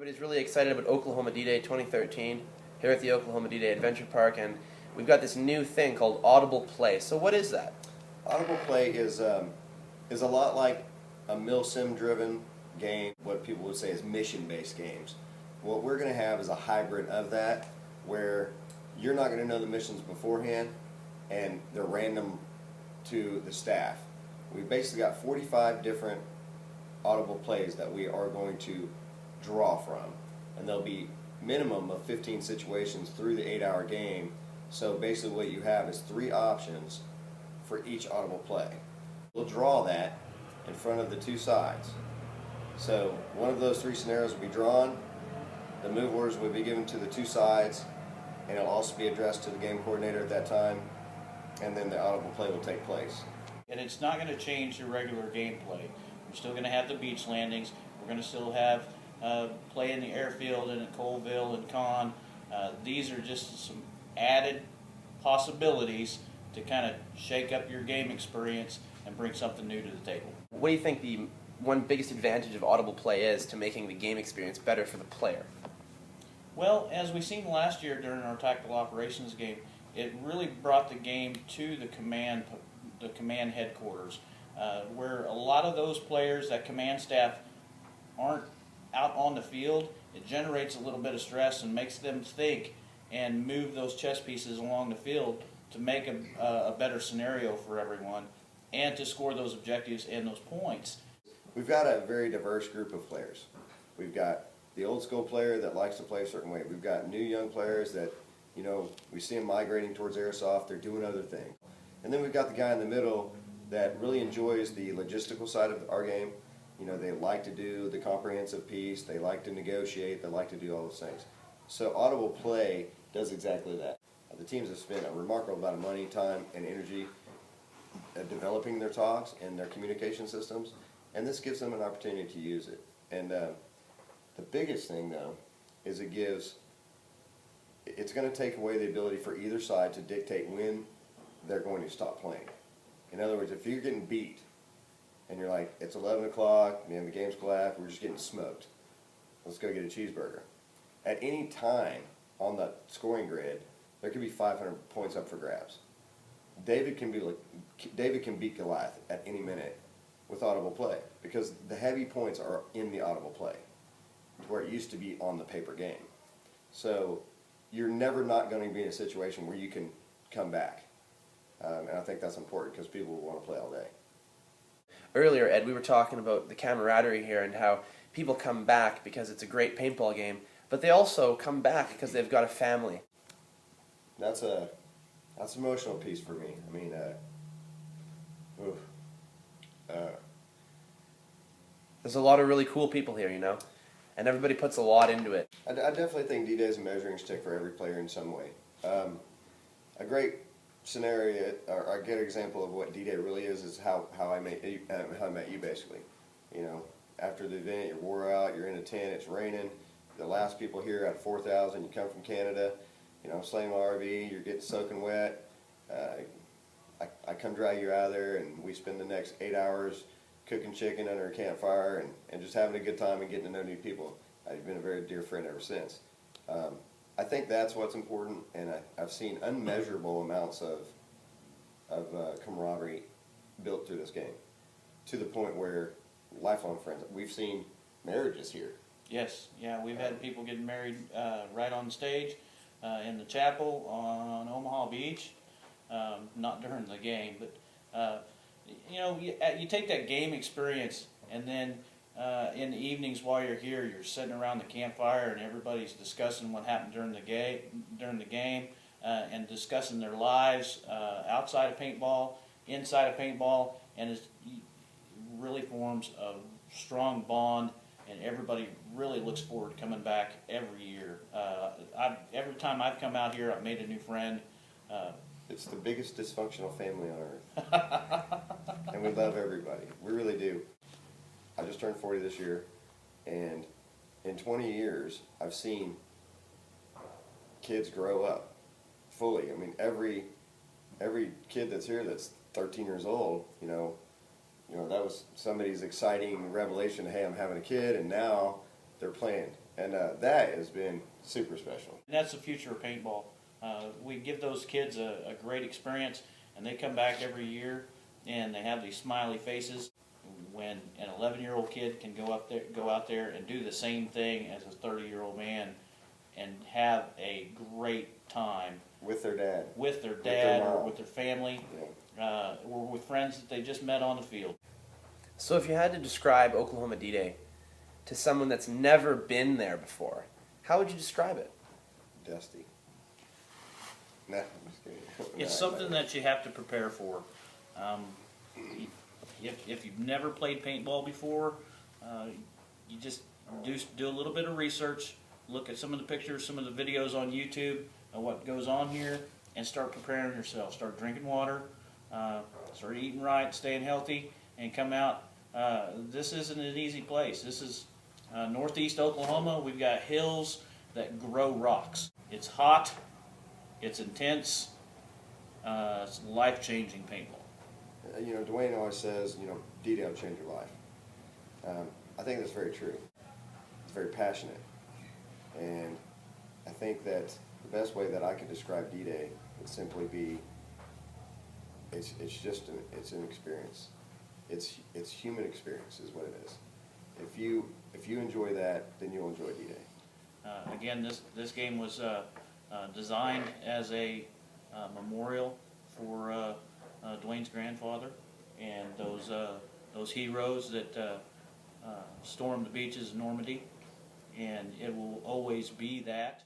Everybody's really excited about Oklahoma D-Day 2013 here at the Oklahoma D-Day Adventure Park, and we've got this new thing called audible play. So what is that? Audible play is a lot like a milsim driven game, what people would say is mission-based games. What we're going to have is a hybrid of that, where you're not going to know the missions beforehand, and they're random to the staff. We've basically got 45 different audible plays that we are going to draw from, and there'll be minimum of 15 situations through the 8-hour game. So basically what you have is 3 options for each audible play. We'll draw that in front of the 2 sides. So one of those 3 scenarios will be drawn, the move orders will be given to the 2 sides, and it'll also be addressed to the game coordinator at that time, and then the audible play will take place. And it's not going to change your regular gameplay. We're still going to have the beach landings. We're going to still have play in the airfield and at Colville and Con. These are just some added possibilities to kind of shake up your game experience and bring something new to the table. What do you think the one biggest advantage of audible play is to making the game experience better for the player? Well, as we seen last year during our tactical operations game, it really brought the game to the command headquarters, where a lot of those players, that command staff, aren't out on the field. It generates a little bit of stress and makes them think and move those chess pieces along the field to make a better scenario for everyone and to score those objectives and those points. We've got a very diverse group of players. We've got the old school player that likes to play a certain way. We've got new young players that, you know, we see them migrating towards airsoft, they're doing other things. And then we've got the guy in the middle that really enjoys the logistical side of our game. You know, they like to do the comprehensive piece, they like to negotiate, they like to do all those things. So audible play does exactly that. The teams have spent a remarkable amount of money, time, and energy developing their talks and their communication systems, and this gives them an opportunity to use it. And the biggest thing, though, is it's going to take away the ability for either side to dictate when they're going to stop playing. In other words, if you're getting beat, and you're like, it's 11 o'clock, man, the game's collapsed, we're just getting smoked, let's go get a cheeseburger. At any time on the scoring grid, there could be 500 points up for grabs. David can beat Goliath at any minute with audible play, because the heavy points are in the audible play, where it used to be on the paper game. So you're never not going to be in a situation where you can come back. And I think that's important because people will want to play all day. Earlier, Ed, we were talking about the camaraderie here and how people come back because it's a great paintball game, but they also come back because they've got a family. That's an emotional piece for me. I mean, there's a lot of really cool people here, you know, and everybody puts a lot into it. I definitely think D-Day is a measuring stick for every player in some way. A great scenario, or a good example of what D-Day really is how I met you, basically. You know, after the event, you're wore out, you're in a tent, it's raining, the last people here out of 4,000, you come from Canada, you know, slaying my RV, you're getting soaking wet. I come drag you out of there, and we spend the next 8 hours cooking chicken under a campfire and just having a good time and getting to know new people. You've been a very dear friend ever since. I think that's what's important, and I've seen unmeasurable amounts of camaraderie built through this game, to the point where lifelong friends. We've seen marriages here. Yes, yeah, we've had people getting married right on stage in the chapel on Omaha Beach, not during the game, but you know, you take that game experience, and then in the evenings while you're here, you're sitting around the campfire and everybody's discussing what happened during the game, and discussing their lives outside of paintball, inside of paintball, and it really forms a strong bond, and everybody really looks forward to coming back every year. Every time I've come out here, I've made a new friend. It's the biggest dysfunctional family on earth, and we love everybody. We really do. I just turned 40 this year, and in 20 years, I've seen kids grow up fully. I mean, every kid that's here that's 13 years old, you know, that was somebody's exciting revelation. Hey, I'm having a kid, and now they're playing. And that has been super special. And that's the future of paintball. We give those kids a great experience, and they come back every year, and they have these smiley faces. When an 11-year-old kid can go out there and do the same thing as a 30-year-old man, and have a great time With their dad. Or with their family, or with friends that they just met on the field. So if you had to describe Oklahoma D-Day to someone that's never been there before, how would you describe it? Dusty. Nah, I'm just kidding. It's something that you have to prepare for. If you've never played paintball before, you just do a little bit of research, look at some of the pictures, some of the videos on YouTube of what goes on here, and start preparing yourself. Start drinking water, start eating right, staying healthy, and come out. This isn't an easy place. This is northeast Oklahoma. We've got hills that grow rocks. It's hot, it's intense, it's life-changing paintball. You know, Dwayne always says, you know, D-Day will change your life. I think that's very true. It's very passionate. And I think that the best way that I could describe D-Day would simply be, it's an experience. It's human experience is what it is. If you enjoy that, then you'll enjoy D-Day. Again, this game was designed as a memorial for Dwayne's grandfather and those heroes that stormed the beaches of Normandy, and it will always be that.